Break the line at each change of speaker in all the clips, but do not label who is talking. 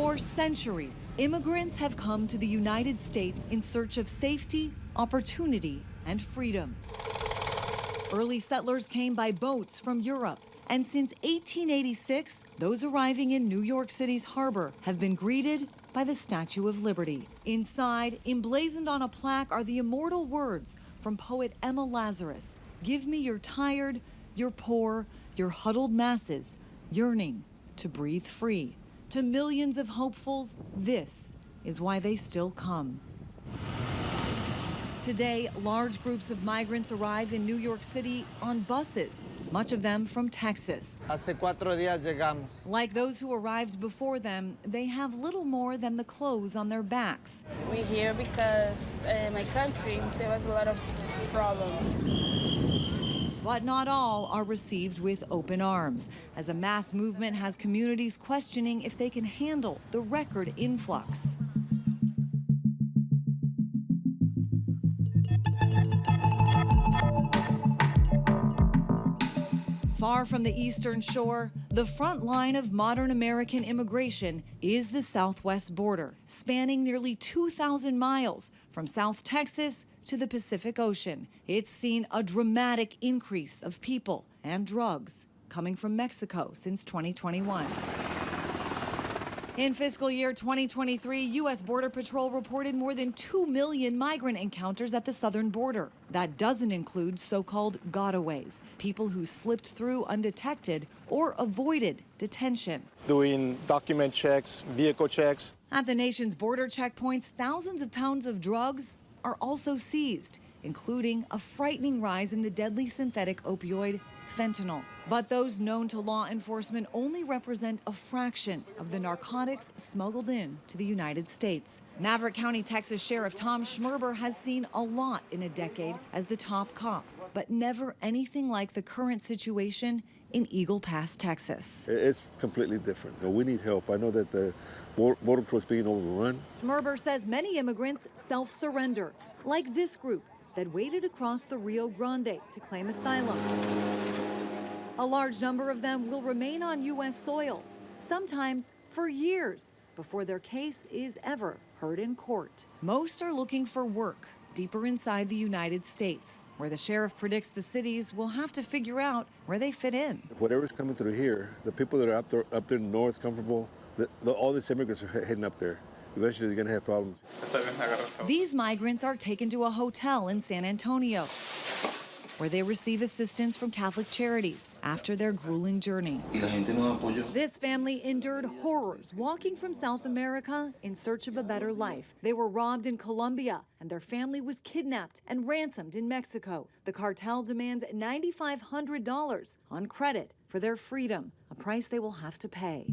For centuries, immigrants have come to the United States in search of safety, opportunity, and freedom. Early settlers came by boats from Europe, and since 1886, those arriving in New York City's harbor have been greeted by the Statue of Liberty. Inside, emblazoned on a plaque, are the immortal words from poet Emma Lazarus: "Give me your tired, your poor, your huddled masses, yearning to breathe free." To millions of hopefuls, this is why they still come. Today, large groups of migrants arrive in New York City on buses, much of them from Texas.
Hace 4 días llegamos.
Like those who arrived before them, they have little more than the clothes on their backs.
We're here because in my country there was a lot of problems.
But not all are received with open arms, as a mass movement has communities questioning if they can handle the record influx. Far from the eastern shore, the front line of modern American immigration is the southwest border, spanning nearly 2,000 miles from South Texas to the Pacific Ocean. It's seen a dramatic increase of people and drugs coming from Mexico since 2021. In fiscal year 2023, U.S. Border Patrol reported more than 2 million migrant encounters at the southern border. That doesn't include so-called gotaways, people who slipped through undetected or avoided detention.
Doing document checks, vehicle checks.
At the nation's border checkpoints, thousands of pounds of drugs are also seized, including a frightening rise in the deadly synthetic opioid fentanyl. But those known to law enforcement only represent a fraction of the narcotics smuggled in to the United States. Maverick County, Texas Sheriff Tom Schmerber has seen a lot in a decade as the top cop, but never anything like the current situation in Eagle Pass, Texas.
It's completely different. We need help. I know that the Border Patrol is being overrun.
Schmerber says many immigrants self-surrender, like this group that waded across the Rio Grande to claim asylum. A large number of them will remain on U.S. soil, sometimes for years, before their case is ever heard in court. Most are looking for work deeper inside the United States, where the sheriff predicts the cities will have to figure out where they fit in.
Whatever's coming through here, the people that are up there in the north, comfortable, all these immigrants are heading up there. Eventually, they're going to have problems.
These migrants are taken to a hotel in San Antonio, where they receive assistance from Catholic Charities after their grueling journey. This family endured horrors walking from South America in search of a better life. They were robbed in Colombia, and their family was kidnapped and ransomed in Mexico. The cartel demands $9,500 on credit for their freedom, a price they will have to pay.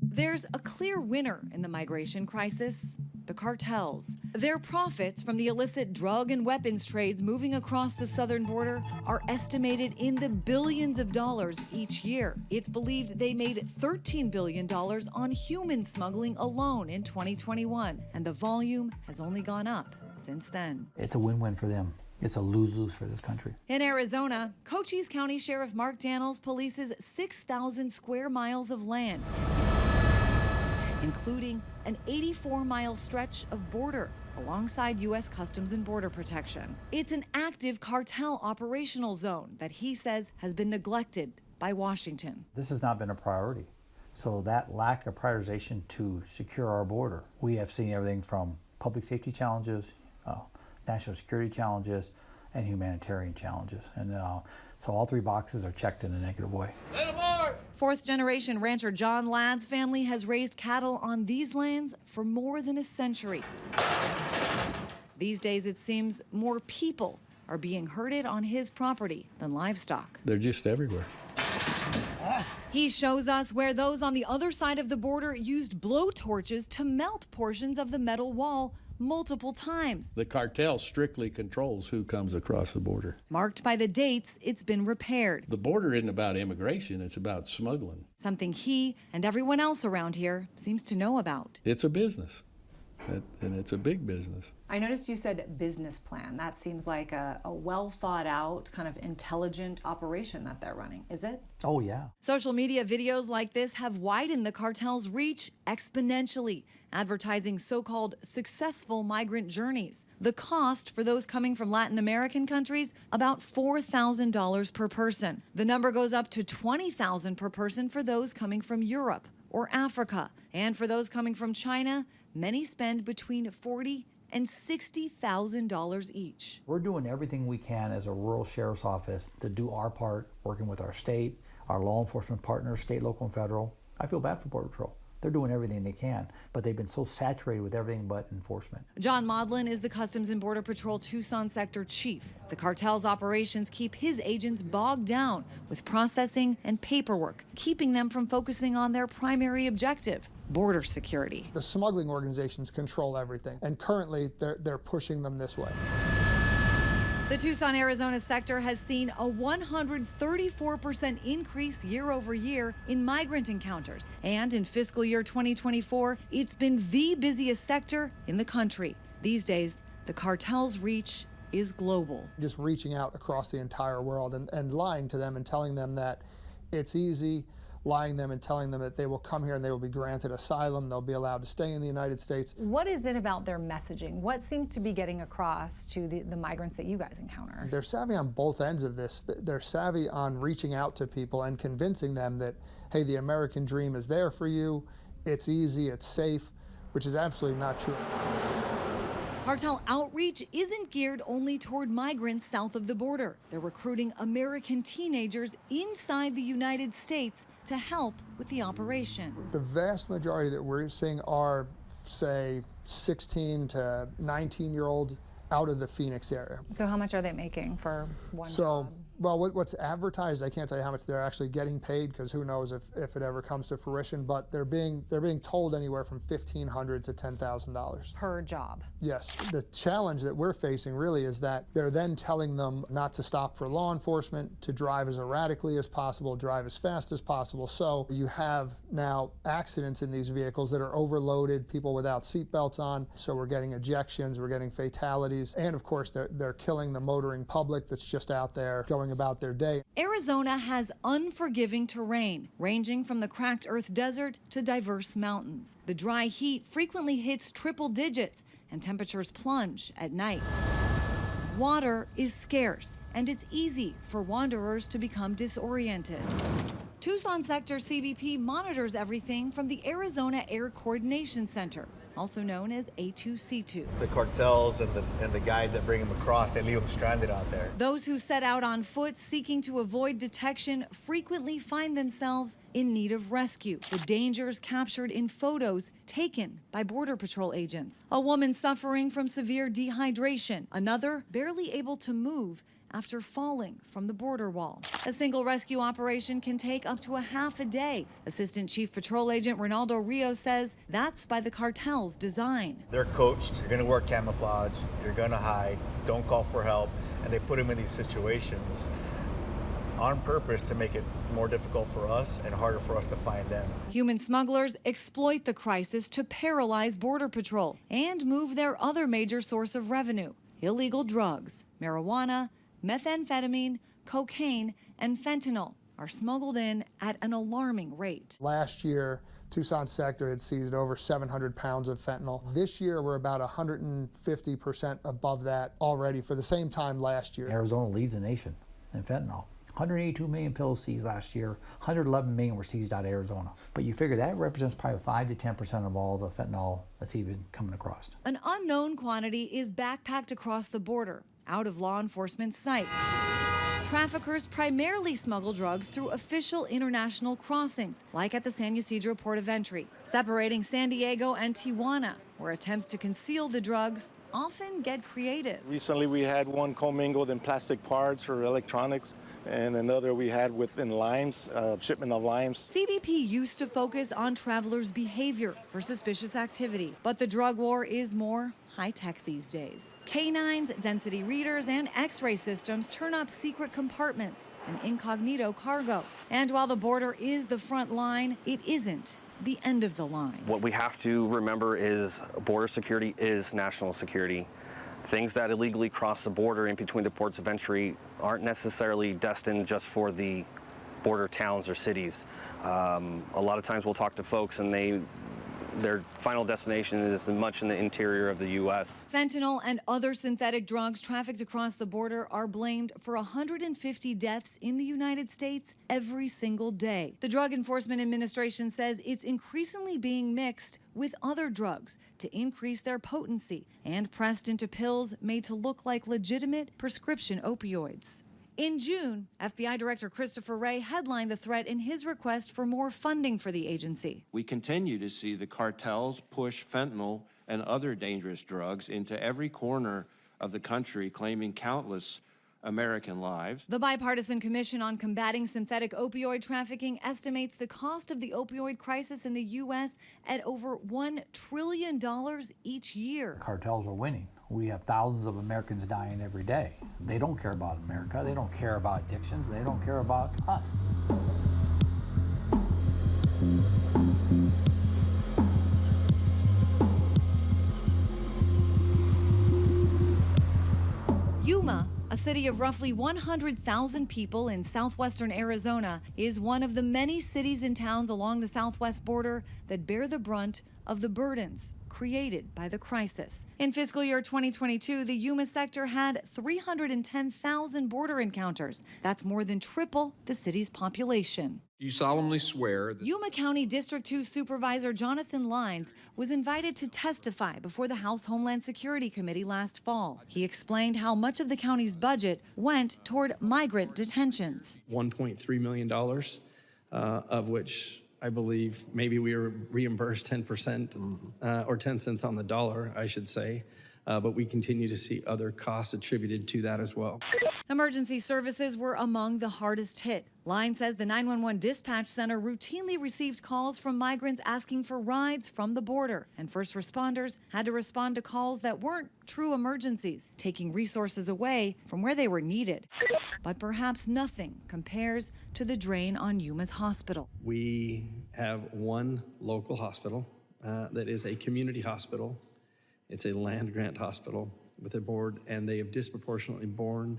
There's a clear winner in the migration crisis: the cartels. Their profits from the illicit drug and weapons trades moving across the southern border are estimated in the billions of dollars each year. It's believed they made $13 billion on human smuggling alone in 2021, and the volume has only gone up since then.
It's a win-win for them. It's a lose-lose for this country.
In Arizona, Cochise County Sheriff Mark Daniels polices 6,000 square miles of land, including an 84-mile stretch of border alongside U.S. Customs and Border Protection. It's an active cartel operational zone that he says has been neglected by Washington.
This has not been a priority. So that lack of prioritization to secure our border, we have seen everything from public safety challenges, national security challenges, and humanitarian challenges. And so all three boxes are checked in a negative way.
Fourth-generation rancher John Ladd's family has raised cattle on these lands for more than a century. These days, it seems more people are being herded on his property than livestock.
They're just everywhere.
He shows us where those on the other side of the border used blowtorches to melt portions of the metal wall multiple times.
The cartel strictly controls who comes across the border.
Marked by the dates it's been repaired.
The border isn't about immigration, it's about smuggling.
Something he and everyone else around here seems to know about.
It's a business. And it's a big business.
I noticed you said business plan. That seems like a well thought out, kind of intelligent operation that they're running. Is it?
Oh, yeah.
Social media videos like this have widened the cartel's reach exponentially, advertising so-called successful migrant journeys. The cost for those coming from Latin American countries, about $4,000 per person. The number goes up to $20,000 per person for those coming from Europe or Africa. And for those coming from China, many spend between $40,000 and $60,000 each.
We're doing everything we can as a rural sheriff's office to do our part, working with our state, our law enforcement partners, state, local, and federal. I feel bad for Border Patrol. They're doing everything they can, but they've been so saturated with everything but enforcement.
John Maudlin is the Customs and Border Patrol Tucson Sector Chief. The cartel's operations keep his agents bogged down with processing and paperwork, keeping them from focusing on their primary objective, border security.
The smuggling organizations control everything, and currently they're pushing them this way.
The Tucson, Arizona sector has seen a 134% increase year over year in migrant encounters. And in fiscal year 2024, it's been the busiest sector in the country. These days, the cartel's reach is global.
Just reaching out across the entire world and lying to them and telling them that it's easy, lying them and telling them that they will come here and they will be granted asylum, they'll be allowed to stay in the United States.
What is it about their messaging? What seems to be getting across to the migrants that you guys encounter?
They're savvy on both ends of this. They're savvy on reaching out to people and convincing them that, hey, the American dream is there for you, it's easy, it's safe, which is absolutely not true.
Cartel outreach isn't geared only toward migrants south of the border. They're recruiting American teenagers inside the United States to help with the operation.
The vast majority that we're seeing are, say, 16 to 19-year-old out of the Phoenix area.
So how much are they making for one job?
Well, what's advertised, I can't tell you how much they're actually getting paid, because who knows if it ever comes to fruition, but they're being told anywhere from $1,500 to $10,000.
Per job?
Yes. The challenge that we're facing really is that they're then telling them not to stop for law enforcement, to drive as erratically as possible, drive as fast as possible. So you have now accidents in these vehicles that are overloaded, people without seatbelts on, so we're getting ejections, we're getting fatalities, and of course they're killing the motoring public that's just out there going about their day.
Arizona has unforgiving terrain, ranging from the cracked earth desert to diverse mountains. The dry heat frequently hits triple digits, and temperatures plunge at night. Water is scarce, and it's easy for wanderers to become disoriented. Tucson Sector CBP monitors everything from the Arizona Air Coordination Center, also known as A2C2.
The cartels and the guides that bring them across, they leave them stranded out there.
Those who set out on foot seeking to avoid detection frequently find themselves in need of rescue. The dangers captured in photos taken by Border Patrol agents. A woman suffering from severe dehydration, another barely able to move after falling from the border wall. A single rescue operation can take up to a half a day. Assistant Chief Patrol Agent Ronaldo Rios says that's by the cartel's design.
They're coached, you're gonna work camouflage, you're gonna hide, don't call for help, and they put them in these situations on purpose to make it more difficult for us and harder for us to find them.
Human smugglers exploit the crisis to paralyze Border Patrol and move their other major source of revenue, illegal drugs. Marijuana, methamphetamine, cocaine, and fentanyl are smuggled in at an alarming rate.
Last year, Tucson Sector had seized over 700 pounds of fentanyl. This year, we're about 150% above that already for the same time last year.
Arizona leads the nation in fentanyl. 182 million pills seized last year, 111 million were seized out of Arizona. But you figure that represents probably 5 to 10% of all the fentanyl that's even coming across.
An unknown quantity is backpacked across the border, out of law enforcement's sight. Traffickers primarily smuggle drugs through official international crossings, like at the San Ysidro port of entry, separating San Diego and Tijuana, where attempts to conceal the drugs often get creative.
Recently we had one commingled in plastic parts for electronics, and another we had within limes, shipment of limes.
CBP used to focus on travelers' behavior for suspicious activity, but the drug war is more high-tech these days. Canines, density readers, and X-ray systems turn up secret compartments and incognito cargo. And while the border is the front line, it isn't the end of the line.
What we have to remember is border security is national security. Things that illegally cross the border in between the ports of entry aren't necessarily destined just for the border towns or cities. A lot of times we'll talk to folks and their final destination is much in the interior of the U.S.
Fentanyl and other synthetic drugs trafficked across the border are blamed for 150 deaths in the United States every single day. The Drug Enforcement Administration says it's increasingly being mixed with other drugs to increase their potency and pressed into pills made to look like legitimate prescription opioids. In June, FBI Director Christopher Wray headlined the threat in his request for more funding for the agency.
We continue to see the cartels push fentanyl and other dangerous drugs into every corner of the country, claiming countless American lives.
The Bipartisan Commission on Combating Synthetic Opioid Trafficking estimates the cost of the opioid crisis in the U.S. at over $1 trillion each year.
Cartels are winning. We have thousands of Americans dying every day. They don't care about America. They don't care about addictions. They don't care about us.
Yuma, a city of roughly 100,000 people in southwestern Arizona, is one of the many cities and towns along the southwest border that bear the brunt of the burdens created by the crisis. In fiscal year 2022, the Yuma sector had 310,000 border encounters. That's more than triple the city's population.
You solemnly swear that
Yuma County District 2 Supervisor Jonathan Lines was invited to testify before the House Homeland Security Committee last fall. He explained how much of the county's budget went toward migrant detentions.
$1.3 million, of which I believe maybe we were reimbursed 10% or 10 cents on the dollar, I should say. But we continue to see other costs attributed to that as well.
Emergency services were among the hardest hit. Line says the 911 dispatch center routinely received calls from migrants asking for rides from the border, and first responders had to respond to calls that weren't true emergencies, taking resources away from where they were needed. But perhaps nothing compares to the drain on Yuma's hospital.
We have one local hospital that is a community hospital. It's a land grant hospital with a board, and they have disproportionately borne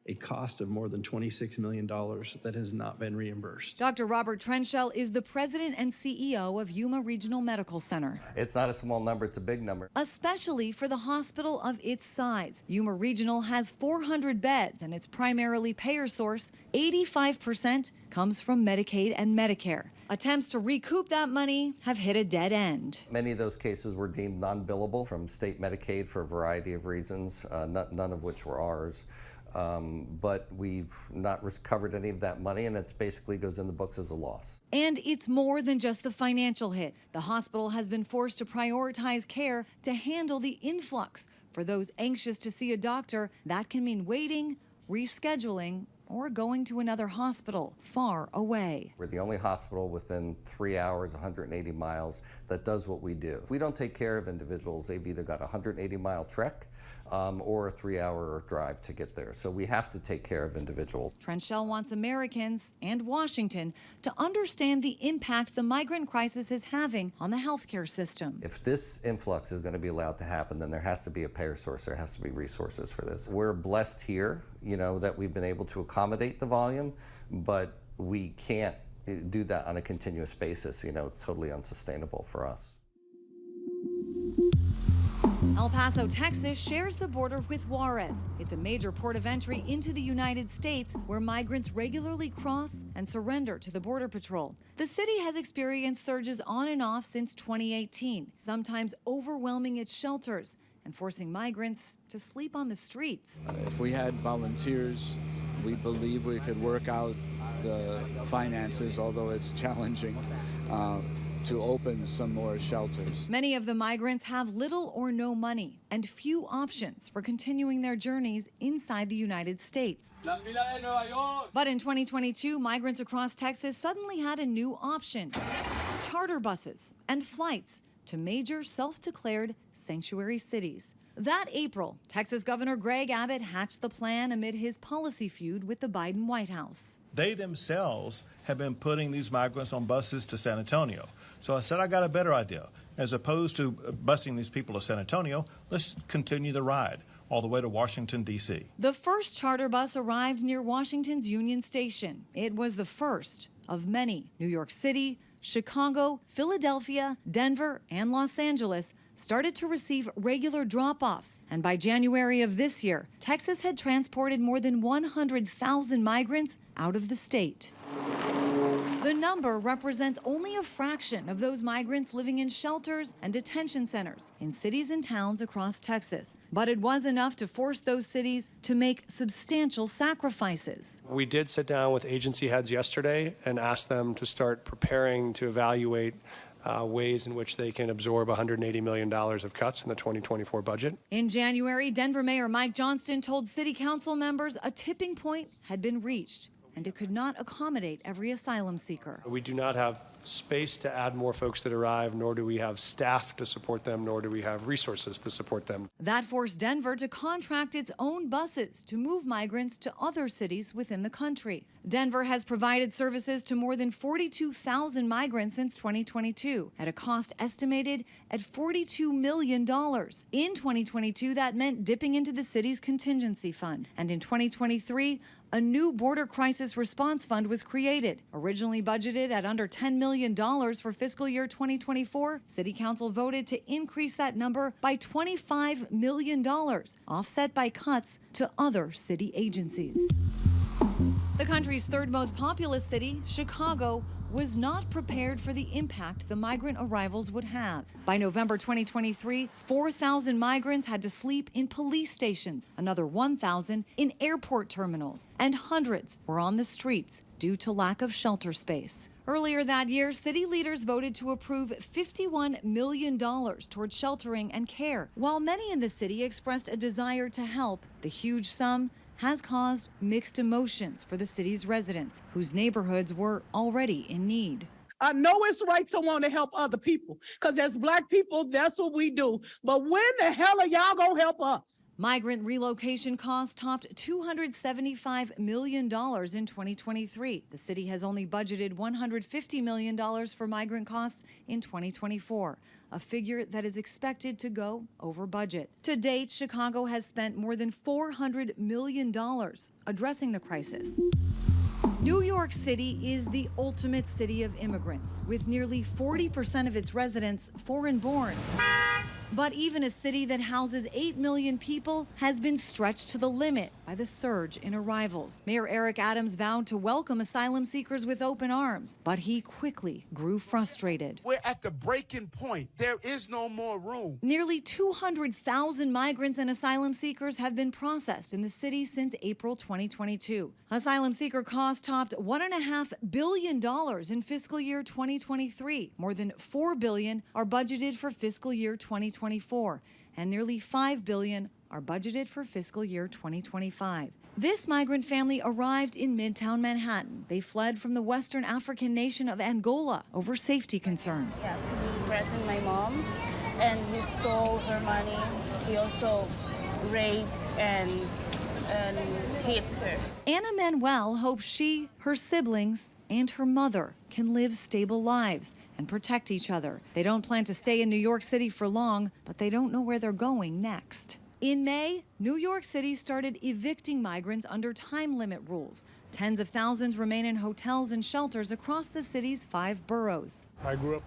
a cost of more than $26 million that has not been reimbursed.
Dr. Robert Trenchell is the president and CEO of Yuma Regional Medical Center.
It's not a small number, it's a big number.
Especially for the hospital of its size. Yuma Regional has 400 beds, and its primarily payer source, 85%, comes from Medicaid and Medicare. Attempts to recoup that money have hit a dead end.
Many of those cases were deemed non-billable from state Medicaid for a variety of reasons, none of which were ours. But we've not recovered any of that money, and it basically goes in the books as a loss.
And it's more than just the financial hit. The hospital has been forced to prioritize care to handle the influx. For those anxious to see a doctor, that can mean waiting, rescheduling, or going to another hospital far away.
We're the only hospital within 3 hours, 180 miles, that does what we do. If we don't take care of individuals, they've either got a 180-mile trek or a 3-hour drive to get there. So we have to take care of individuals.
Trenchell wants Americans and Washington to understand the impact the migrant crisis is having on the healthcare system.
If this influx is going to be allowed to happen, then there has to be a payer source. There has to be resources for this. We're blessed here, that we've been able to accommodate the volume, but we can't do that on a continuous basis. It's totally unsustainable for us.
El Paso, Texas shares the border with Juarez. It's a major port of entry into the United States where migrants regularly cross and surrender to the Border Patrol. The city has experienced surges on and off since 2018, sometimes overwhelming its shelters and forcing migrants to sleep on the streets.
If we had volunteers, we believe we could work out the finances, although it's challenging, to open some more shelters.
Many of the migrants have little or no money and few options for continuing their journeys inside the United States. But in 2022, migrants across Texas suddenly had a new option: charter buses and flights to major self-declared sanctuary cities. That April, Texas Governor Greg Abbott hatched the plan amid his policy feud with the Biden White House.
They themselves have been putting these migrants on buses to San Antonio. So I said, I got a better idea. As opposed to busing these people to San Antonio, let's continue the ride all the way to Washington, D.C.
The first charter bus arrived near Washington's Union Station. It was the first of many. New York City, Chicago, Philadelphia, Denver, and Los Angeles started to receive regular drop-offs. And by January of this year, Texas had transported more than 100,000 migrants out of the state. The number represents only a fraction of those migrants living in shelters and detention centers in cities and towns across Texas. But it was enough to force those cities to make substantial sacrifices.
We did sit down with agency heads yesterday and ask them to start preparing to evaluate ways in which they can absorb $180 million of cuts in the 2024 budget.
In January, Denver Mayor Mike Johnston told city council members a tipping point had been reached, and it could not accommodate every asylum seeker.
We do not have space to add more folks that arrive, nor do we have staff to support them, nor do we have resources to support them.
That forced Denver to contract its own buses to move migrants to other cities within the country. Denver has provided services to more than 42,000 migrants since 2022 at a cost estimated at $42 million. In 2022, that meant dipping into the city's contingency fund. And in 2023, a new border crisis response fund was created. Originally budgeted at under $10 million for fiscal year 2024, City Council voted to increase that number by $25 million, offset by cuts to other city agencies. The country's third most populous city, Chicago, was not prepared for the impact the migrant arrivals would have. By November 2023, 4,000 migrants had to sleep in police stations, another 1,000 in airport terminals, and hundreds were on the streets due to lack of shelter space. Earlier that year, city leaders voted to approve $51 million towards sheltering and care. While many in the city expressed a desire to help, the huge sum has caused mixed emotions for the city's residents, whose neighborhoods were already in need.
I know it's right to want to help other people, because as Black people, that's what we do. But when the hell are y'all gonna help us?
Migrant relocation costs topped $275 million in 2023. The city has only budgeted $150 million for migrant costs in 2024, a figure that is expected to go over budget. To date, Chicago has spent more than $400 million addressing the crisis. New York City is the ultimate city of immigrants, with nearly 40% of its residents foreign-born. But even a city that houses 8 million people has been stretched to the limit by the surge in arrivals. Mayor Eric Adams vowed to welcome asylum seekers with open arms, but he quickly grew frustrated.
We're at the breaking point. There is no more room.
Nearly 200,000 migrants and asylum seekers have been processed in the city since April 2022. Asylum seeker costs topped $1.5 billion in fiscal year 2023. More than $4 billion are budgeted for fiscal year 2024, and nearly $5 billion are budgeted for fiscal year 2025. This migrant family arrived in Midtown Manhattan. They fled from the Western African nation of Angola over safety concerns.
Yeah, he threatened my mom, and he stole her money. He also raped and hit her.
Anna Manuel hopes she, her siblings, and her mother can live stable lives and protect each other. They don't plan to stay in New York City for long, but they don't know where they're going next. In May, New York City started evicting migrants under time limit rules. Tens of thousands remain in hotels and shelters across the city's 5 boroughs.
I grew up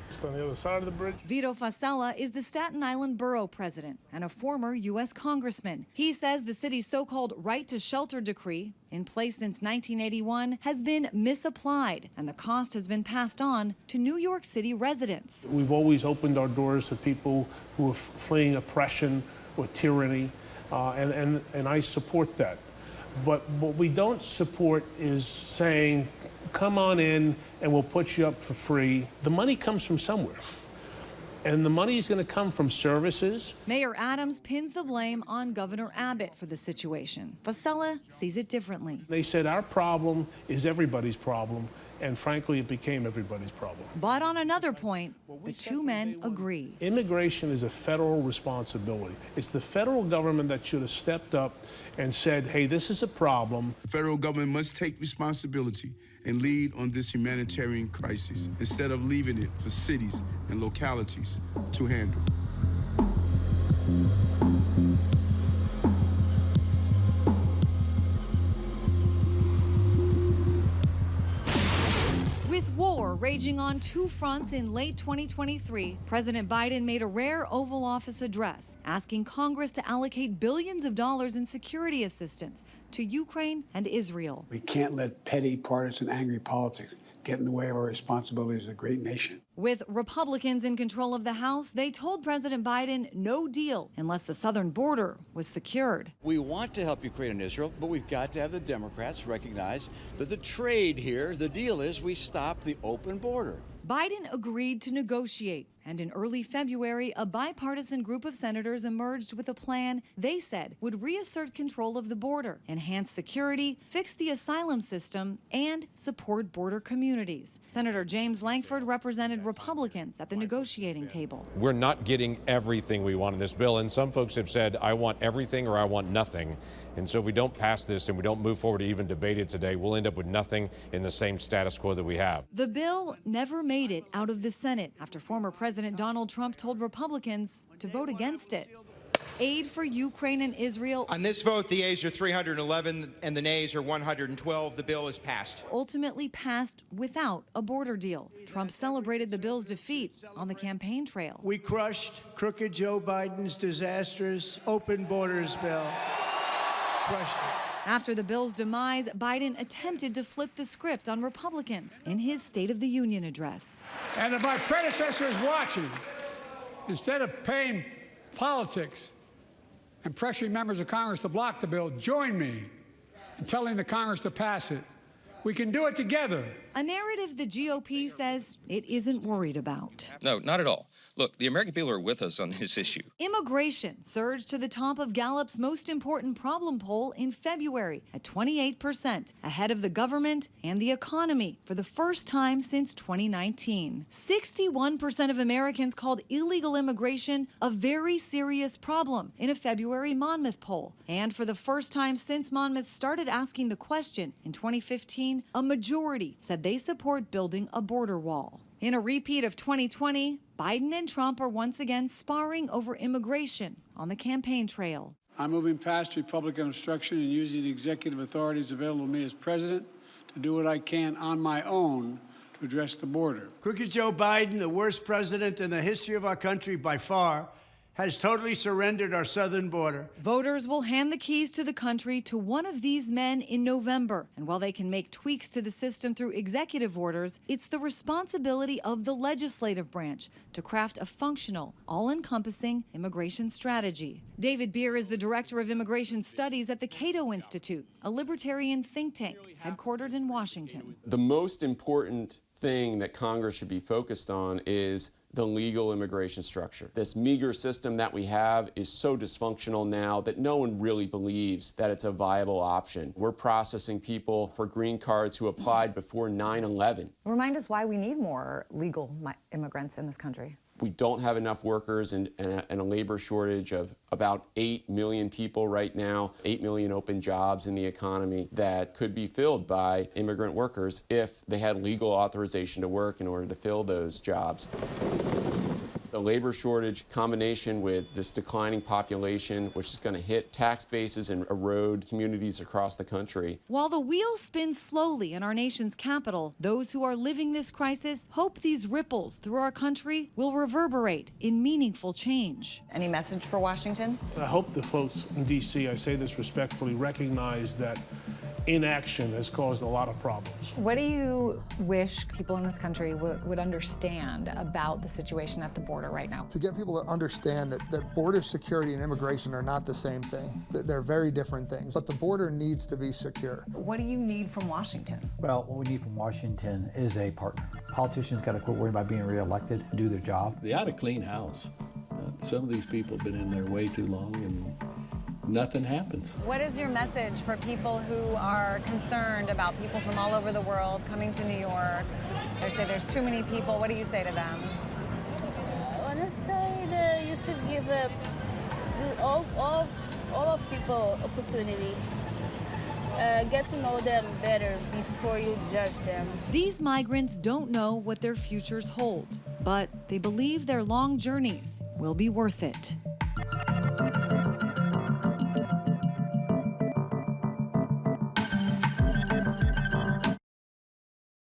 just on the other side of the bridge.
Vito Fasella is the Staten Island borough president and a former U.S. congressman. He says the city's so-called right to shelter decree, in place since 1981, has been misapplied, and the cost has been passed on to New York City residents.
We've always opened our doors to people who are fleeing oppression or tyranny, and I support that. But what we don't support is saying, come on in and we'll put you up for free. The money comes from somewhere. And the money is going to come from services.
Mayor Adams pins the blame on Governor Abbott for the situation. Fasella sees it differently.
They said our problem is everybody's problem, and frankly, it became everybody's problem.
But on another point, the two men agree.
Immigration is a federal responsibility. It's the federal government that should have stepped up and said, hey, this is a problem.
The federal government must take responsibility and lead on this humanitarian crisis instead of leaving it for cities and localities to handle.
With war raging on two fronts in late 2023, President Biden made a rare Oval Office address asking Congress to allocate billions of dollars in security assistance to Ukraine and Israel.
We can't let petty, partisan, angry politics get in the way of our responsibilities as a great nation.
With Republicans in control of the House, they told President Biden no deal unless the southern border was secured.
We want to help Ukraine and Israel, but we've got to have the Democrats recognize that the trade here, the deal is we stop the open border.
Biden agreed to negotiate, and in early February, a bipartisan group of senators emerged with a plan they said would reassert control of the border, enhance security, fix the asylum system, and support border communities. Senator James Lankford represented Republicans at the negotiating table.
We're not getting everything we want in this bill, and some folks have said, I want everything or I want nothing. And so if we don't pass this and we don't move forward to even debate it today, we'll end up with nothing in the same status quo that we have.
The bill never made it out of the Senate after former President Donald Trump told Republicans to vote against it. Aid for Ukraine and Israel.
On this vote, the ayes are 311 and the nays are 112. The bill is passed.
Ultimately passed without a border deal. Trump celebrated the bill's defeat on the campaign trail.
We crushed crooked Joe Biden's disastrous open borders bill. Crushed it.
After the bill's demise, Biden attempted to flip the script on Republicans in his State of the Union address.
And if my predecessor is watching, instead of paying politics and pressuring members of Congress to block the bill, join me in telling the Congress to pass it. We can do it together.
A narrative the GOP says it isn't worried about.
No, not at all. Look, the American people are with us on this issue.
Immigration surged to the top of Gallup's most important problem poll in February at 28%, ahead of the government and the economy for the first time since 2019. 61% of Americans called illegal immigration a very serious problem in a February Monmouth poll. And for the first time since Monmouth started asking the question in 2015, a majority said they support building a border wall. In a repeat of 2020, Biden and Trump are once again sparring over immigration on the campaign trail.
I'm moving past Republican obstruction and using the executive authorities available to me as president to do what I can on my own to address the border.
Crooked Joe Biden, the worst president in the history of our country by far, has totally surrendered our southern border.
Voters will hand the keys to the country to one of these men in November. And while they can make tweaks to the system through executive orders, it's the responsibility of the legislative branch to craft a functional, all-encompassing immigration strategy. David Beer is the director of immigration studies at the Cato Institute, a libertarian think tank headquartered in Washington.
The most important thing that Congress should be focused on is the legal immigration structure. This meager system that we have is so dysfunctional now that no one really believes that it's a viable option. We're processing people for green cards who applied before 9/11.
Remind us why we need more legal immigrants in this country.
We don't have enough workers and a labor shortage of about 8 million people right now, 8 million open jobs in the economy that could be filled by immigrant workers if they had legal authorization to work in order to fill those jobs. The labor shortage combination with this declining population, which is going to hit tax bases and erode communities across the country.
While the wheels spin slowly in our nation's capital, those who are living this crisis hope these ripples through our country will reverberate in meaningful change.
Any message for Washington?
I hope the folks in D.C., I say this respectfully, recognize that inaction has caused a lot of problems.
What do you wish people in this country would understand about the situation at the border right now?
To get people to understand that border security and immigration are not the same thing. They're very different things, but the border needs to be secure.
What do you need from Washington?
Well, what we need from Washington is a partner. Politicians got to quit worrying about being reelected and do their job.
They ought to clean house. Some of these people have been in there way too long, and nothing happens.
What is your message for people who are concerned about people from all over the world coming to New York? They say there's too many people. What do you say to them?
I want to say that you should give all of people opportunity. Get to know them better before you judge them.
These migrants don't know what their futures hold, but they believe their long journeys will be worth it.